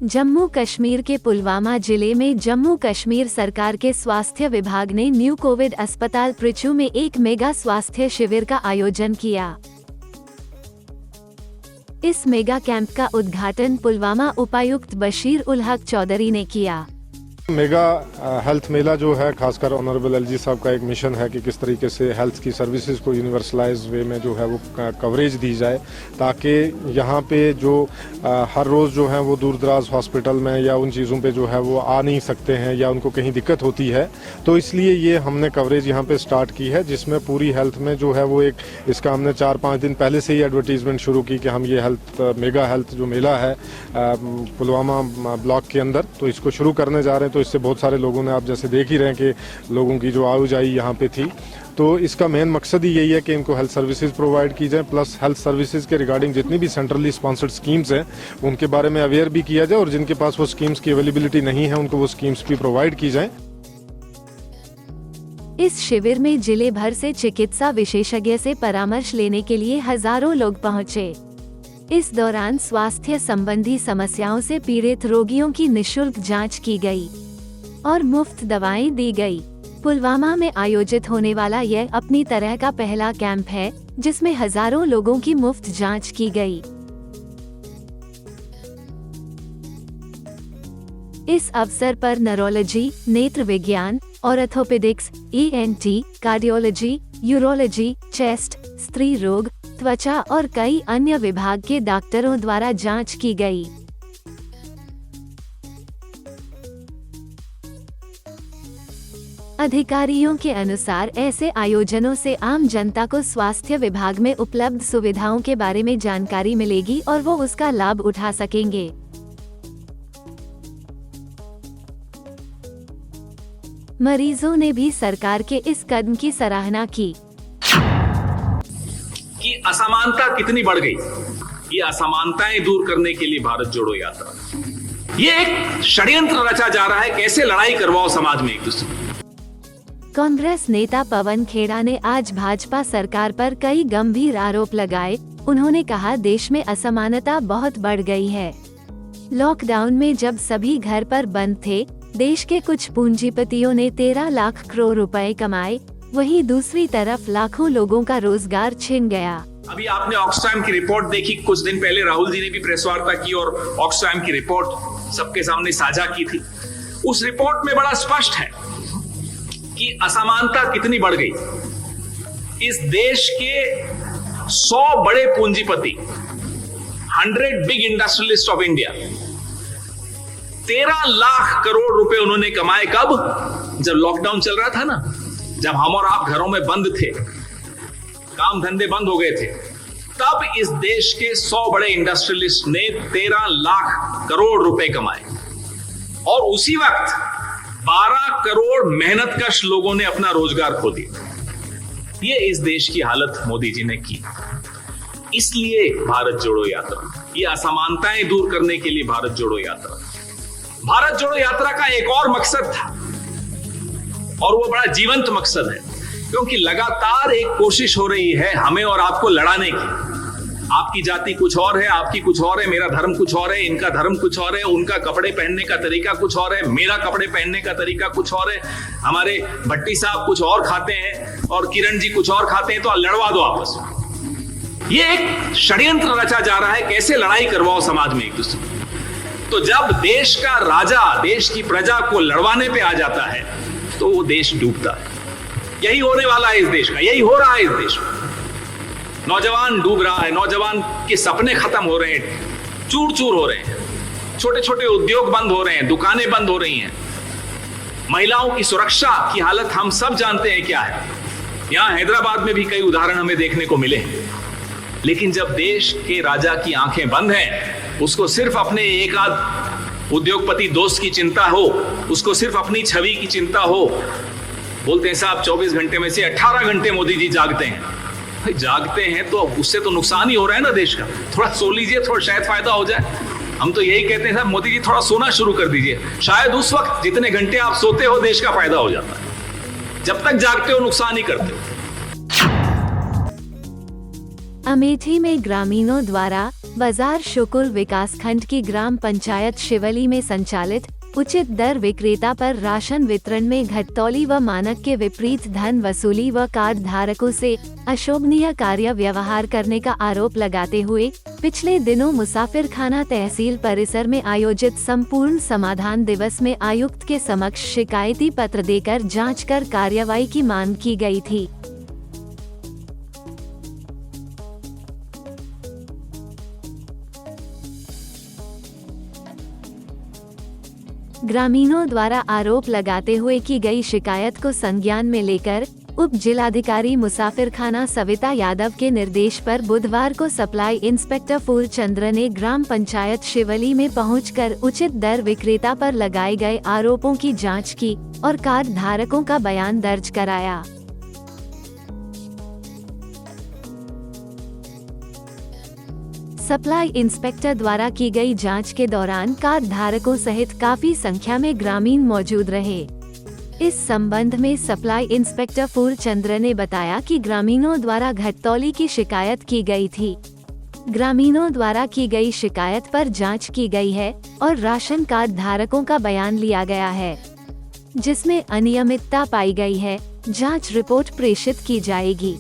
जम्मू कश्मीर के पुलवामा जिले में जम्मू कश्मीर सरकार के स्वास्थ्य विभाग ने न्यू कोविड अस्पताल प्रिचू में एक मेगा स्वास्थ्य शिविर का आयोजन किया। इस मेगा कैंप का उद्घाटन पुलवामा उपायुक्त बशीर उल हक चौधरी ने किया। मेगा हेल्थ मेला जो है, खासकर ऑनरेबल एलजी साहब का एक मिशन है कि किस तरीके से हेल्थ की सर्विसेज को यूनिवर्सलाइज वे में जो है वो कवरेज दी जाए, ताकि यहाँ पे जो हर रोज़ जो है वो दूर दराज हॉस्पिटल में या उन चीज़ों पे जो है वो आ नहीं सकते हैं या उनको कहीं दिक्कत होती है। तो इसलिए ये हमने कवरेज यहाँ पे स्टार्ट की है, जिसमें पूरी हेल्थ में जो है वो एक इसका हमने 4-5 दिन पहले से ही एडवर्टीजमेंट शुरू की कि हम ये हेल्थ मेगा हेल्थ जो मेला है पुलवामा ब्लॉक के अंदर, तो इसको शुरू करने जा रहे हैं। तो इससे बहुत सारे लोगों ने, आप जैसे देख ही रहे हैं कि लोगों की जो आवाजाही यहाँ पे थी, तो इसका मेन मकसद ही यही है कि इनको हेल्थ सर्विसेज प्रोवाइड की जाए, प्लस हेल्थ सर्विसेज के रिगार्डिंग जितनी भी सेंट्रली स्पॉन्सर्ड स्कीम्स हैं उनके बारे में अवेयर भी किया जाए, और जिनके पास वो स्कीम्स की अवेलेबिलिटी नहीं है उनको वो स्कीम्स भी प्रोवाइड की जाए। इस शिविर में जिले भर से चिकित्सा विशेषज्ञ से परामर्श लेने के लिए हजारों लोग पहुंचे। इस दौरान स्वास्थ्य संबंधी समस्याओं से पीड़ित रोगियों की निशुल्क जांच की गई और मुफ्त दवाएं दी गई। पुलवामा में आयोजित होने वाला यह अपनी तरह का पहला कैंप है, जिसमें हजारों लोगों की मुफ्त जांच की गई। इस अवसर पर न्यूरोलॉजी, नेत्र विज्ञान, orthopaedics, ENT, cardiology, urology, chest, स्त्री रोग, त्वचा और कई अन्य विभाग के डॉक्टरों द्वारा जांच की गई। अधिकारियों के अनुसार ऐसे आयोजनों से आम जनता को स्वास्थ्य विभाग में उपलब्ध सुविधाओं के बारे में जानकारी मिलेगी और वो उसका लाभ उठा सकेंगे। मरीजों ने भी सरकार के इस कदम की सराहना की। कि असमानता कितनी बढ़ गई, ये असमानताएं दूर करने के लिए भारत जोड़ो यात्रा, ये एक षड्यंत्र रचा जा रहा है, कैसे लड़ाई करवाओ समाज में एक दूसरे। कांग्रेस नेता पवन खेड़ा ने आज भाजपा सरकार पर कई गंभीर आरोप लगाए। उन्होंने कहा, देश में असमानता बहुत बढ़ गई है। लॉकडाउन में जब सभी घर पर बंद थे, देश के कुछ पूंजीपतियों ने 13 लाख करोड़ रुपए कमाए, वहीं दूसरी तरफ लाखों लोगों का रोजगार छिन गया। अभी आपने ऑक्सफैम की रिपोर्ट देखी, कुछ दिन पहले राहुल जी ने भी प्रेस वार्ता की और ऑक्सफैम की रिपोर्ट सबके सामने साझा की थी। उस रिपोर्ट में बड़ा स्पष्ट है कि असमानता कितनी बढ़ गई। इस देश के 100 बड़े पूंजीपति, 100 big industrialist of India, 13 lakh crore रुपए उन्होंने कमाए। कब? जब लॉकडाउन चल रहा था ना, जब हम और आप घरों में बंद थे, काम धंधे बंद हो गए थे, तब इस देश के 100 बड़े इंडस्ट्रियलिस्ट ने 13 लाख करोड़ रुपए कमाए और उसी वक्त 12 करोड़ मेहनतकश लोगों ने अपना रोजगार खो दिया। ये इस देश की हालत मोदी जी ने की। इसलिए भारत जोड़ो यात्रा, ये असमानताएं दूर करने के लिए भारत जोड़ो यात्रा। भारत जोड़ो यात्रा का एक और मकसद था और वो बड़ा जीवंत मकसद है, क्योंकि लगातार एक कोशिश हो रही है हमें और आपको लड़ाने की। आपकी जाति कुछ और है, आपकी कुछ और है, मेरा धर्म कुछ और है, इनका धर्म कुछ और है, उनका कपड़े पहनने का तरीका कुछ और है, मेरा कपड़े पहनने का तरीका कुछ और है, हमारे भट्टी साहब कुछ और खाते हैं और किरण जी कुछ और खाते हैं, तो लड़वा दो आपस में। ये एक षड्यंत्र रचा जा रहा है, कैसे लड़ाई करवाओ समाज में एक दूसरे। तो जब देश का राजा देश की प्रजा को लड़वाने पे आ जाता है तो वो देश डूबता है। यही होने वाला है इस देश का, यही हो रहा है इस देश में। नौजवान डूब रहा है, नौजवान के सपने खत्म हो रहे हैं, चूर चूर हो रहे हैं, छोटे छोटे उद्योग बंद हो रहे हैं, दुकानें बंद हो रही हैं। महिलाओं की सुरक्षा की हालत हम सब जानते हैं क्या है। यहां हैदराबाद में भी कई उदाहरण हमें देखने को मिले हैं। लेकिन जब देश के राजा की आंखें बंद हैं, उसको सिर्फ अपने एक आध उद्योगपति दोस्त की चिंता हो, उसको सिर्फ अपनी छवि की चिंता हो। बोलते हैं साहब 24 घंटे में से 18 घंटे मोदी जी जागते हैं। भाई जागते हैं तो उससे तो नुकसान ही हो रहा है ना देश का। थोड़ा सो लीजिए, थोड़ा शायद फायदा हो जाए। हम तो यही कहते हैं साहब, मोदी जी थोड़ा सोना शुरू कर दीजिए, शायद उस वक्त जितने घंटे आप सोते हो देश का फायदा हो जाता है। जब तक जागते हो नुकसान ही करते हो। अमेठी में ग्रामीणों द्वारा बाजार शुकुल विकासखंड की ग्राम पंचायत शिवली में संचालित उचित दर विक्रेता पर राशन वितरण में घटतौली व मानक के विपरीत धन वसूली व कार्ड धारकों से अशोभनीय कार्य व्यवहार करने का आरोप लगाते हुए पिछले दिनों मुसाफिरखाना तहसील परिसर में आयोजित संपूर्ण समाधान दिवस में आयुक्त के समक्ष शिकायती पत्र देकर जांच कर कार्रवाई की मांग की गई थी। ग्रामीणों द्वारा आरोप लगाते हुए की गई शिकायत को संज्ञान में लेकर उप जिलाधिकारी मुसाफिरखाना सविता यादव के निर्देश पर बुधवार को सप्लाई इंस्पेक्टर फूलचंद्र ने ग्राम पंचायत शिवली में पहुंचकर उचित दर विक्रेता पर लगाए गए आरोपों की जांच की और कार्ड धारकों का बयान दर्ज कराया। सप्लाई इंस्पेक्टर द्वारा की गई जांच के दौरान कार्ड धारकों सहित काफी संख्या में ग्रामीण मौजूद रहे। इस संबंध में सप्लाई इंस्पेक्टर फूलचंद्र ने बताया कि ग्रामीणों द्वारा घटतौली की शिकायत की गई थी। ग्रामीणों द्वारा की गई शिकायत पर जांच की गई है और राशन कार्ड धारकों का बयान लिया गया है, जिसमें अनियमितता पाई गई है। जांच रिपोर्ट प्रेषित की जाएगी।